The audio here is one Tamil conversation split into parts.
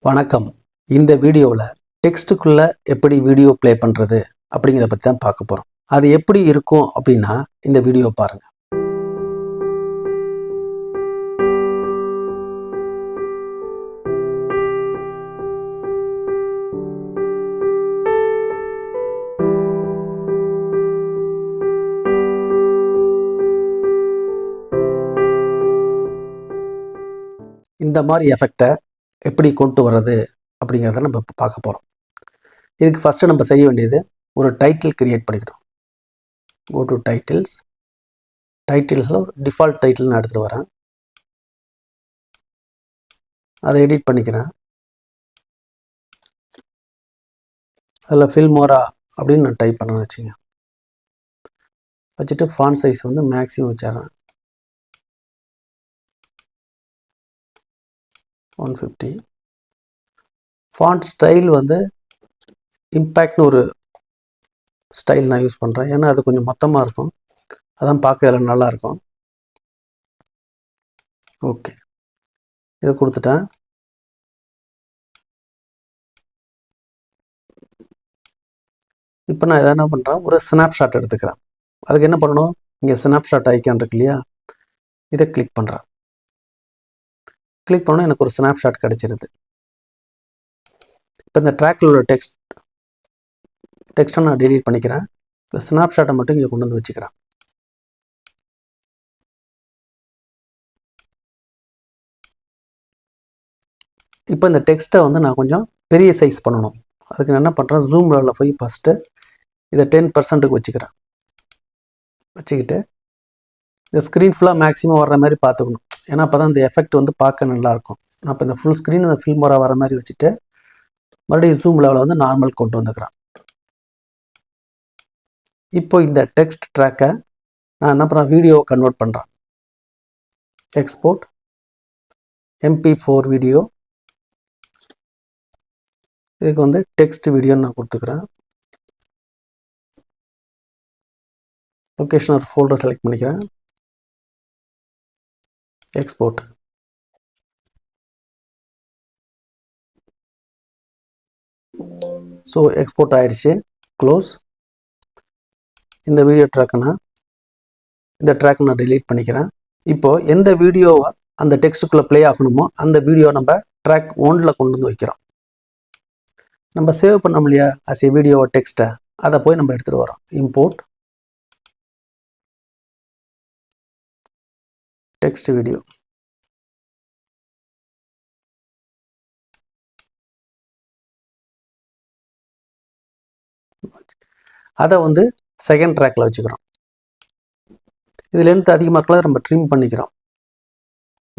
வணக்கம். இந்த வீடியோவில் டெக்ஸ்ட்டுக்குள்ளே எப்படி வீடியோ ப்ளே பண்ணுறது அப்படிங்கிறத பற்றி தான் பார்க்க போகிறோம். அது எப்படி இருக்கும் அப்படின்னா இந்த வீடியோ பாருங்கள். இந்த மாதிரி எஃபெக்டை எப்படி கொண்டு வர்றது அப்படிங்கிறத நம்ம இப்போ பார்க்க போகிறோம். இதுக்கு ஃபஸ்ட்டு நம்ம செய்ய வேண்டியது ஒரு டைட்டில் கிரியேட் பண்ணிக்கணும். கோ டு டைட்டில்ஸில் ஒரு டிஃபால்ட் டைட்டில் நான் எடுத்துகிட்டு வரேன். அதை எடிட் பண்ணிக்கிறேன். அதில் ஃபில்மோரா அப்படின்னு நான் டைப் பண்ண வச்சுங்க. வச்சுட்டு ஃபாண்ட் சைஸ் வந்து மேக்ஸிமம் வச்சிடறேன் 150. ஃபாண்ட் ஸ்டைல் வந்து இம்பேக்ட்னு ஒரு ஸ்டைல் நான் யூஸ் பண்ணுறேன். ஏன்னா அது கொஞ்சம் மொத்தமாக இருக்கும், அதான் பார்க்க எல்லாம் நல்லாயிருக்கும். ஓகே, இதை கொடுத்துட்டேன். இப்போ நான் இதை என்ன பண்ணுறேன், ஒரு ஸ்னாப்ஷாட் எடுத்துக்கிறேன். அதுக்கு என்ன பண்ணணும், இங்கே ஸ்னாப்ஷாட் ஐக்கான் இருக்கு இல்லையா, இதை கிளிக் பண்ணுறேன். கிளிக் பண்ணால் எனக்கு ஒரு ஸ்னாப்ஷாட் கிடச்சிருது. இப்போ இந்த ட்ராக்கில் உள்ள டெக்ஸ்ட்டை நான் டெலீட் பண்ணிக்கிறேன். இந்த ஸ்னாப்ஷாட்டை மட்டும் இங்கே கொண்டு வந்து வச்சுக்கிறேன். இப்போ இந்த டெக்ஸ்ட்டை வந்து நான் கொஞ்சம் பெரிய சைஸ் பண்ணணும். அதுக்கு நான் என்ன பண்ணுறேன், ஜூம் லெவலில் போய் ஃபஸ்ட்டு இதை 10% வச்சுக்கிறேன். வச்சுக்கிட்டு இந்த ஸ்க்ரீன் ஃபுல்லாக மேக்ஸிமம் வர்ற மாதிரி பார்த்துக்கணும். ஏன்னா அப்போ தான் இந்த எஃபெக்ட் வந்து பார்க்க நல்லாயிருக்கும். நான் இப்போ இந்த ஃபுல் ஸ்க்ரீன் இந்த ஃபில்மோரா வர மாதிரி வச்சுட்டு மறுபடியும் ஜூம் லெவலில் வந்து நார்மல் கொண்டு வந்துக்கிறேன். இப்போ இந்த டெக்ஸ்ட் ட்ராக்கை நான் என்ன பண்ணுறேன், வீடியோவை கன்வெர்ட் பண்ணுறேன். Export MP4 video. இதுக்கு வந்து டெக்ஸ்ட் வீடியோன்னு நான் கொடுத்துக்கிறேன். லொக்கேஷன் ஒரு ஃபோல்டர் செலக்ட் பண்ணிக்கிறேன். எக்ஸ்போர்ட். ஸோ எக்ஸ்போர்ட் ஆகிடுச்சு. க்ளோஸ். இந்த வீடியோ ட்ராக்கை நான் டெலீட் பண்ணிக்கிறேன். இப்போது எந்த வீடியோவை அந்த டெக்ஸ்ட்டுக்குள்ளே ப்ளே ஆகணுமோ அந்த வீடியோ நம்ம ட்ராக் 1ல் கொண்டு வந்து வைக்கிறோம். நம்ம சேவ் பண்ண முடியா அஸ் ஏ வீடியோவை டெக்ஸ்ட்டை, அதை போய் நம்ம எடுத்துகிட்டு வரோம். Import text video. அதை வந்து செகண்ட் ட்ராக்கில் வச்சுக்கிறோம். இது லென்த் அதிகமாக இருக்கலாம், நம்ம ட்ரிம் பண்ணிக்கிறோம்.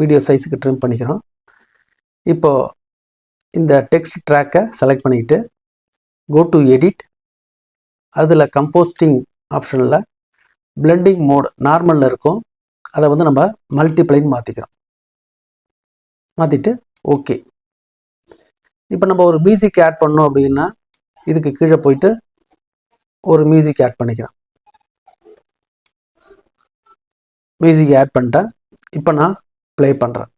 வீடியோ சைஸுக்கு ட்ரிம் பண்ணிக்கிறோம். இப்போது இந்த டெக்ஸ்ட் ட்ராக்கை செலக்ட் பண்ணிக்கிட்டு கோ டு எடிட். அதில் கம்போஸ்டிங் ஆப்ஷனில் பிளெண்டிங் மோட் நார்மலில் இருக்கும், அதை வந்து நம்ம மல்டிப்ளைன்னு மாற்றிக்கிறோம். மாற்றிட்டு ஓகே. இப்போ நம்ம ஒரு மியூசிக் ஆட் பண்ணோம் அப்படின்னா இதுக்கு கீழே போயிட்டு ஒரு மியூசிக் ஆட் பண்ணிக்கிறேன். மியூசிக் ஆட் பண்ணிட்டேன். இப்போ நான் ப்ளே பண்ணுறேன்.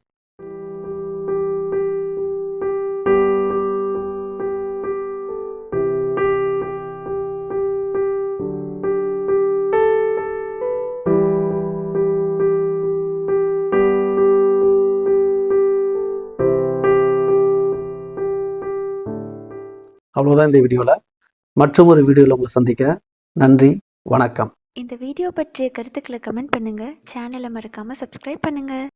அவ்வளோதான் இந்த வீடியோவில். மற்றும் ஒரு வீடியோவில் உங்களை சந்திக்கிறேன். நன்றி, வணக்கம். இந்த வீடியோ பற்றிய கருத்துக்களை கமெண்ட் பண்ணுங்க. சேனலை மறக்காம சப்ஸ்கிரைப் பண்ணுங்க.